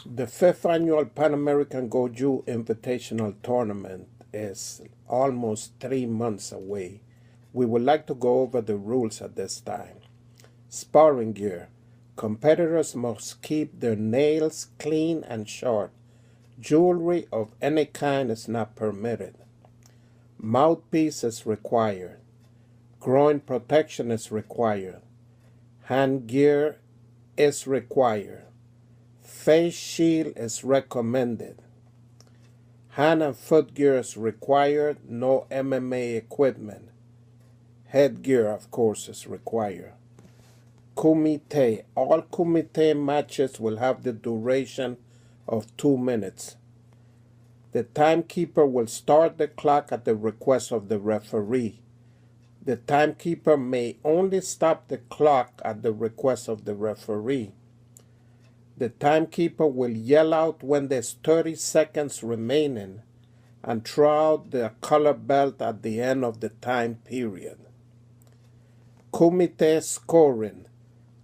The fifth annual Pan American Goju Invitational Tournament is almost 3 months away. We would like to go over the rules at this time. Sparring gear. Competitors must keep their nails clean and short. Jewelry of any kind is not permitted. Mouthpiece is required. Groin protection is required. Hand gear is required. Face shield is recommended. Hand and foot gear is required. No MMA equipment. Headgear, of course, is required. Kumite. All kumite matches will have the duration of 2 minutes. The timekeeper will start the clock at the request of the referee. The timekeeper may only stop the clock at the request of the referee. The timekeeper will yell out when there's 30 seconds remaining and throw out the color belt at the end of the time period. Kumite scoring.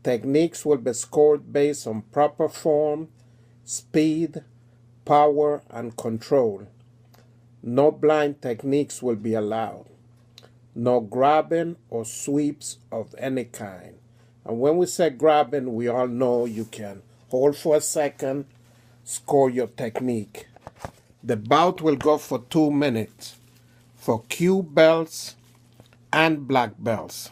Techniques will be scored based on proper form, speed, power, and control. No blind techniques will be allowed. No grabbing or sweeps of any kind. And when we say grabbing, we all know you can hold for a second, score your technique. The bout will go for 2 minutes for Q belts and black belts.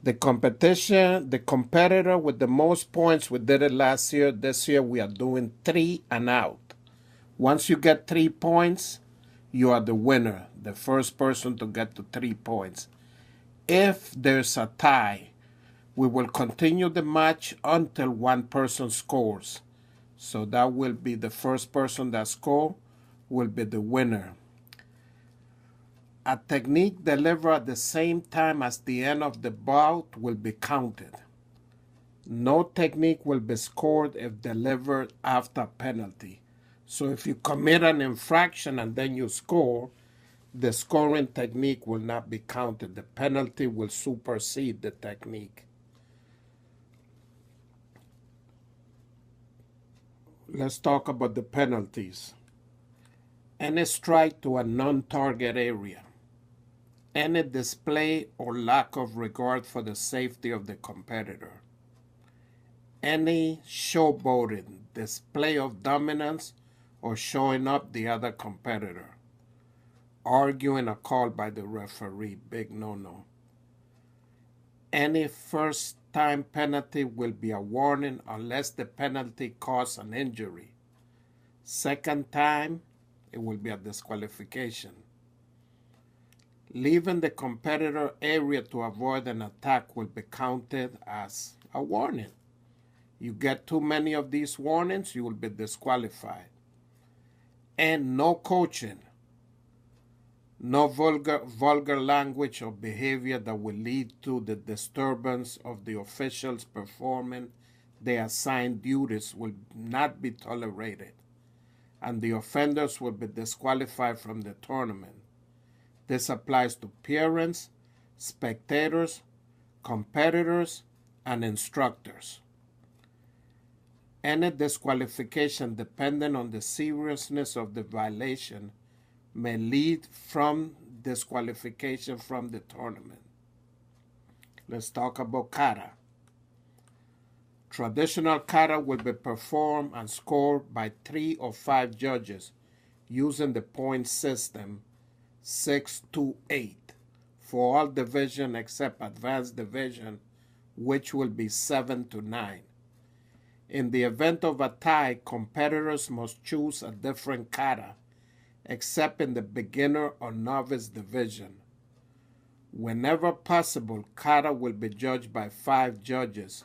The competitor with the most points, we did it last year. This year we are doing 3 and out. Once you get 3 points, you are the winner, the first person to get to 3 points. If there's a tie, we will continue the match until one person scores. So that will be the first person that scores will be the winner. A technique delivered at the same time as the end of the bout will be counted. No technique will be scored if delivered after penalty. So if you commit an infraction and then you score, the scoring technique will not be counted. The penalty will supersede the technique. Let's talk about the penalties. Any strike to a non-target area. Any display or lack of regard for the safety of the competitor. Any showboating, display of dominance, or showing up the other competitor. Arguing a call by the referee, big no-no. Any first-time penalty will be a warning unless the penalty causes an injury. Second time, it will be a disqualification. Leaving the competitor area to avoid an attack will be counted as a warning. You get too many of these warnings, you will be disqualified. And no coaching. No vulgar language or behavior that will lead to the disturbance of the officials performing their assigned duties will not be tolerated, and the offenders will be disqualified from the tournament. This applies to parents, spectators, competitors, and instructors. Any disqualification, depending on the seriousness of the violation, may lead from disqualification from the tournament. Let's talk about kata. Traditional kata will be performed and scored by 3 or 5 judges using the point system 6-8 for all division except advanced division, which will be 7-9. In the event of a tie, competitors must choose a different kata, except in the beginner or novice division. Whenever possible, kata will be judged by 5 judges.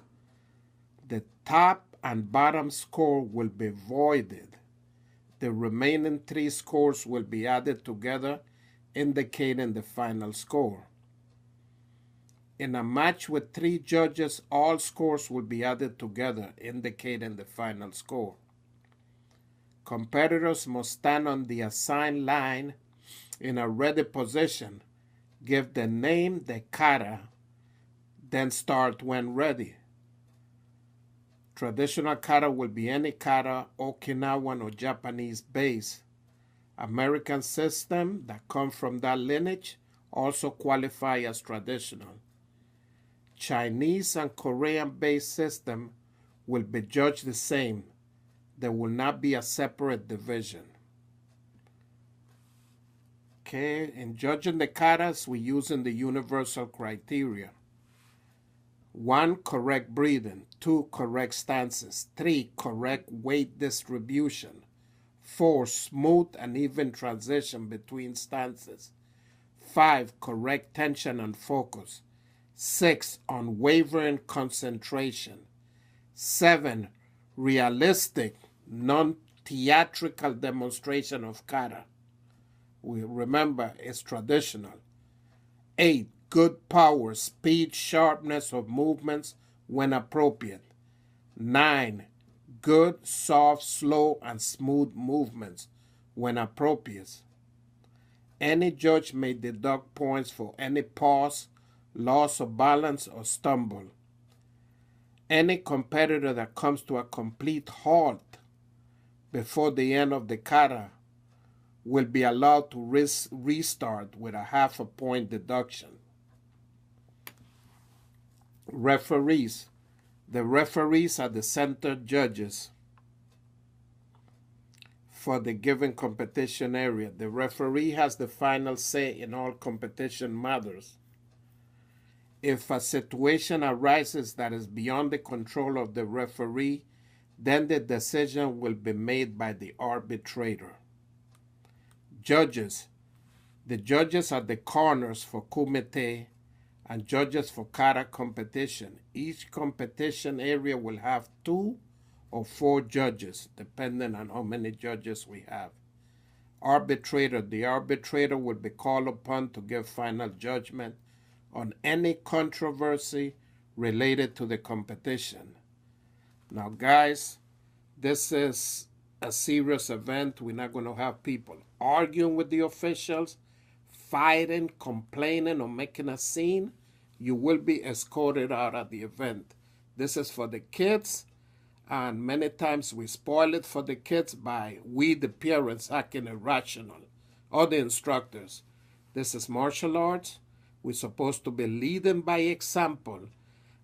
The top and bottom score will be voided. The remaining 3 scores will be added together, indicating the final score. In a match with 3 judges, all scores will be added together, indicating the final score. Competitors must stand on the assigned line in a ready position, give the name, the kata, then start when ready. Traditional kata will be any kata, Okinawan or Japanese base. American system that come from that lineage also qualify as traditional. Chinese and Korean based system will be judged the same. There will not be a separate division. Okay, in judging the katas, we're using the universal criteria. 1, correct breathing. 2, correct stances. 3, correct weight distribution. 4, smooth and even transition between stances. 5, correct tension and focus. 6, unwavering concentration. 7, realistic, non-theatrical demonstration of kata. We remember it's traditional. 8, good power, speed, sharpness of movements when appropriate. 9, good, soft, slow, and smooth movements when appropriate. Any judge may deduct points for any pause, loss of balance, or stumble. Any competitor that comes to a complete halt before the end of the kata will be allowed to restart with a half a point deduction. Referees. The referees are the center judges for the given competition area. The referee has the final say in all competition matters. If a situation arises that is beyond the control of the referee, then the decision will be made by the arbitrator. Judges. The judges are the corners for kumite and judges for kata competition. Each competition area will have 2 or 4 judges, depending on how many judges we have. Arbitrator. The arbitrator will be called upon to give final judgment on any controversy related to the competition. Now, guys, this is a serious event. We're not going to have people arguing with the officials, fighting, complaining, or making a scene. You will be escorted out of the event. This is for the kids, and many times we spoil it for the kids by we, the parents, acting irrational, or the instructors. This is martial arts. We're supposed to be leading by example.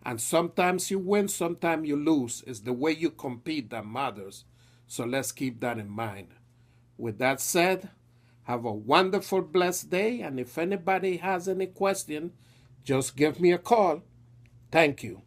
And sometimes you win, sometimes you lose. It's the way you compete that matters. So let's keep that in mind. With that said, have a wonderful, blessed day. And if anybody has any question, just give me a call. Thank you.